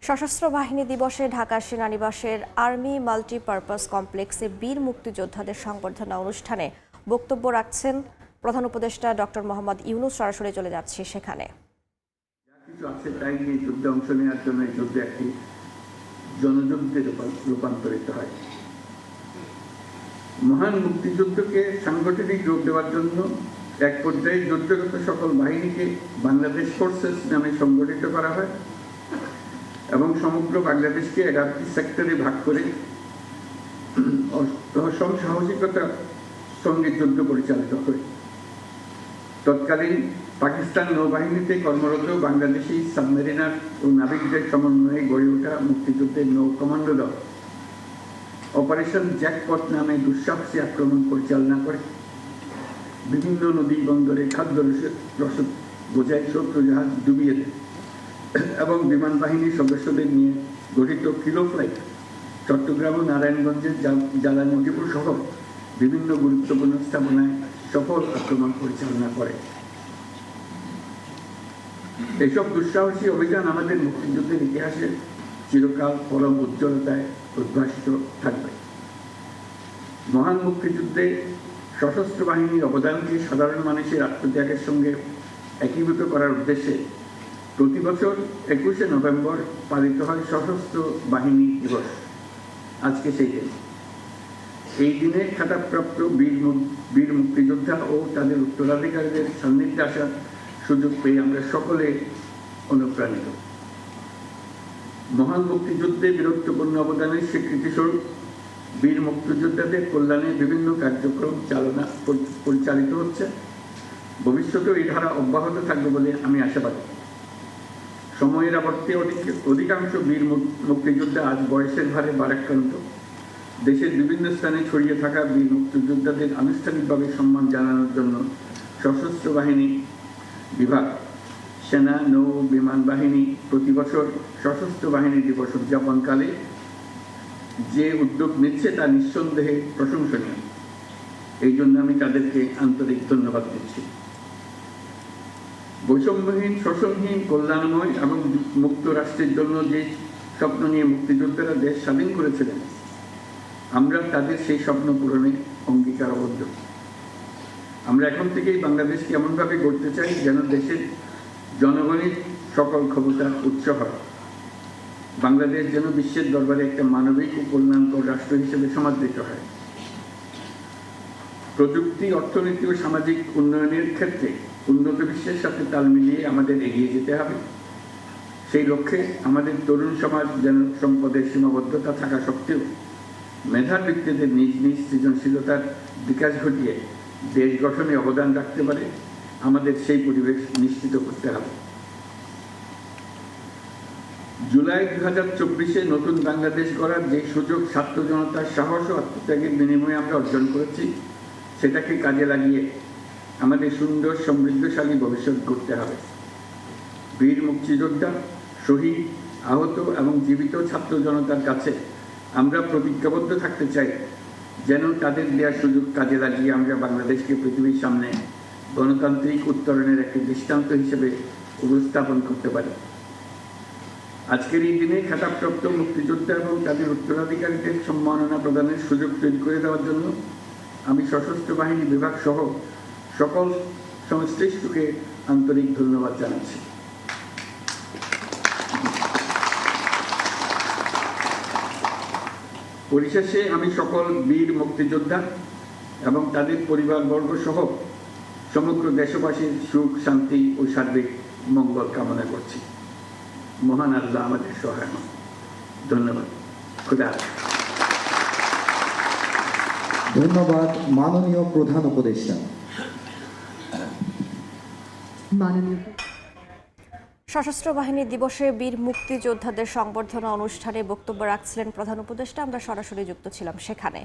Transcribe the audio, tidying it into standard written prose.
সশস্ত্র বাহিনী দিবসে ঢাকা সেনানিবাসের আর্মি মাল্টিপারপাস কমপ্লেক্সে বীর মুক্তিযোদ্ধাদের সংবর্ধনা অনুষ্ঠানে বক্তব্য রাখছেন প্রধান উপদেষ্টা ডক্টর মোহাম্মদ ইউনূস। সরাসরি চলে যাচ্ছে সেখানে। কিছু আছে তাই এই যুদ্ধে অংশ নেওয়ার জন্য এই যুদ্ধে একটি জনযুদ্ধে রূপান্তরিত হয়। মহান মুক্তিযুদ্ধকে সাংগঠনিক রূপ দেওয়ার জন্য এক পর্যায়ে যুদ্ধগত সকল বাহিনীকে বাংলাদেশ ফোর্সেস নামে সংগঠিত করা হয় এবং সমগ্র বাংলাদেশকে 11টি সেক্টরে ভাগ করে অসম সাহসিকতার সঙ্গে যুদ্ধ পরিচালিত হয়। তৎকালীন পাকিস্তান নৌবাহিনীতে কর্মরত বাংলাদেশি সাবমেরিনার ও নাবিকদের সমন্বয়ে গড়ে ওঠা মুক্তিযুদ্ধের নৌ কমান্ডো দল অপারেশন জ্যাকপট নামে দুঃসাহসী আক্রমণ পরিচালনা করে বিভিন্ন নদী বন্দরে খাদ্য রসদ বোঝাই শত্রু জাহাজ ডুবিয়ে দেয় এবং বিমান বাহিনীর সদস্যদের নিয়ে গঠিত কিলো ফ্লাইট চট্টগ্রাম ও নারায়ণগঞ্জের জ্বালানি ডিপো সহ বিভিন্ন গুরুত্বপূর্ণ স্থাপনায় সফল আক্রমণ পরিচালনা করে। এসব দুঃসাহসী অভিযান আমাদের মুক্তিযুদ্ধের ইতিহাসে চিরকাল পরম উজ্জ্বলতায় উদ্ভাসিত থাকবে। মহান মুক্তিযুদ্ধে সশস্ত্র বাহিনীর অবদানকে সাধারণ মানুষের আত্মত্যাগের সঙ্গে একীভূত করার উদ্দেশ্যে প্রতি বছর 21শে নভেম্বর পালিত হয় সশস্ত্র বাহিনী দিবস। আজকে সেই দিন। এই দিনে খেতাবপ্রাপ্ত বীর মুক্তিযোদ্ধা ও তাদের উত্তরাধিকারীদের সান্নিধ্যে আসার সুযোগ পেয়ে আমরা সকলে অনুপ্রাণিত। মহান মুক্তিযুদ্ধে বীরত্বপূর্ণ অবদানের স্বীকৃতিস্বরূপ বীর মুক্তিযোদ্ধাদের কল্যাণে বিভিন্ন কার্যক্রম পরিচালিত হচ্ছে। ভবিষ্যতেও এই ধারা অব্যাহত থাকবে বলে আমি আশাবাদী। সময়ের আবর্তে অধিকাংশ বীর মুক্তিযোদ্ধা আজ বয়সের ভারে ভারাক্রান্ত। দেশের বিভিন্ন স্থানে ছড়িয়ে থাকা বীর মুক্তিযোদ্ধাদের আনুষ্ঠানিকভাবে সম্মান জানানোর জন্য সশস্ত্র বাহিনী বিভাগ, সেনা, নৌ, বিমান বাহিনী প্রতি বছর সশস্ত্র বাহিনী দিবস উদযাপনকালে যে উদ্যোগ নিচ্ছে তা নিঃসন্দেহে প্রশংসনীয়। এই জন্য আমি তাদেরকে আন্তরিক ধন্যবাদ দিচ্ছি। বৈষম্যহীন, শোষণহীন, কল্যাণময় এবং মুক্ত রাষ্ট্রের জন্য যে স্বপ্ন নিয়ে মুক্তিযোদ্ধারা দেশ স্বাধীন করেছিলেন, আমরা তাদের সেই স্বপ্ন পূরণে অঙ্গীকারবদ্ধ। আমরা এখন থেকেই বাংলাদেশকে এমনভাবে গড়তে চাই যেন দেশের জনগণের সকল ক্ষমতার উৎস হয়। বাংলাদেশ যেন বিশ্বের দরবারে একটা মানবিক ও কল্যাণকর রাষ্ট্র হিসেবে সমাদৃত হয়। প্রযুক্তি, অর্থনীতি ও সামাজিক উন্নয়নের ক্ষেত্রে উন্নত বিশ্বের সাথে তাল মিলিয়ে আমাদের এগিয়ে যেতে হবে। সেই লক্ষ্যে আমাদের তরুণ সমাজ যেন সম্পদের সীমাবদ্ধতা থাকা সত্ত্বেও মেধার ব্যক্তিদের নিজ নিজ সৃজনশীলতার বিকাশ ঘটিয়ে দেশ গঠনে অবদান রাখতে পারে, আমাদের সেই পরিবেশ নিশ্চিত করতে হবে। জুলাই 2024-এ নতুন বাংলাদেশ গড়ার যে সুযোগ ছাত্র জনতার সাহস ও আত্মত্যাগের বিনিময়ে আমরা অর্জন করেছি, সেটাকে কাজে লাগিয়ে আমাদের সুন্দর সমৃদ্ধশালী ভবিষ্যৎ গড়তে হবে। বীর মুক্তিযোদ্ধা, শহীদ, আহত এবং জীবিত ছাত্র জনতার কাছে আমরা প্রতিজ্ঞাবদ্ধ থাকতে চাই যেন তাদের দেওয়া সুযোগ কাজে লাগিয়ে আমরা বাংলাদেশকে পৃথিবীর সামনে গণতান্ত্রিক উত্তরণের একটি দৃষ্টান্ত হিসেবে উপস্থাপন করতে পারি। আজকের এই দিনে খেতাবপ্রাপ্ত মুক্তিযোদ্ধা এবং তাদের উত্তরাধিকারীদের সম্মাননা প্রদানের সুযোগ তৈরি করে দেওয়ার জন্য আমি সশস্ত্র বাহিনী বিভাগ সহ সকল সংশ্লিষ্টকে আন্তরিক ধন্যবাদ জানাচ্ছি। পরিশেষে আমি সকল বীর মুক্তিযোদ্ধা এবং তাদের পরিবারবর্গ সহ সমগ্র দেশবাসীর সুখ, শান্তি ও সার্বিক মঙ্গল কামনা করছি। মহান আল্লাহ আমাদের সহায় হন। ধন্যবাদ। খুদা হাফেজ। ধন্যবাদ মাননীয় প্রধান উপদেষ্টা। সশস্ত্র বাহিনী দিবসে বীর মুক্তিযোদ্ধাদের সংবর্ধনা অনুষ্ঠানে বক্তব্য রাখছিলেন প্রধান উপদেষ্টা। আমরা সরাসরি যুক্ত ছিলাম সেখানে।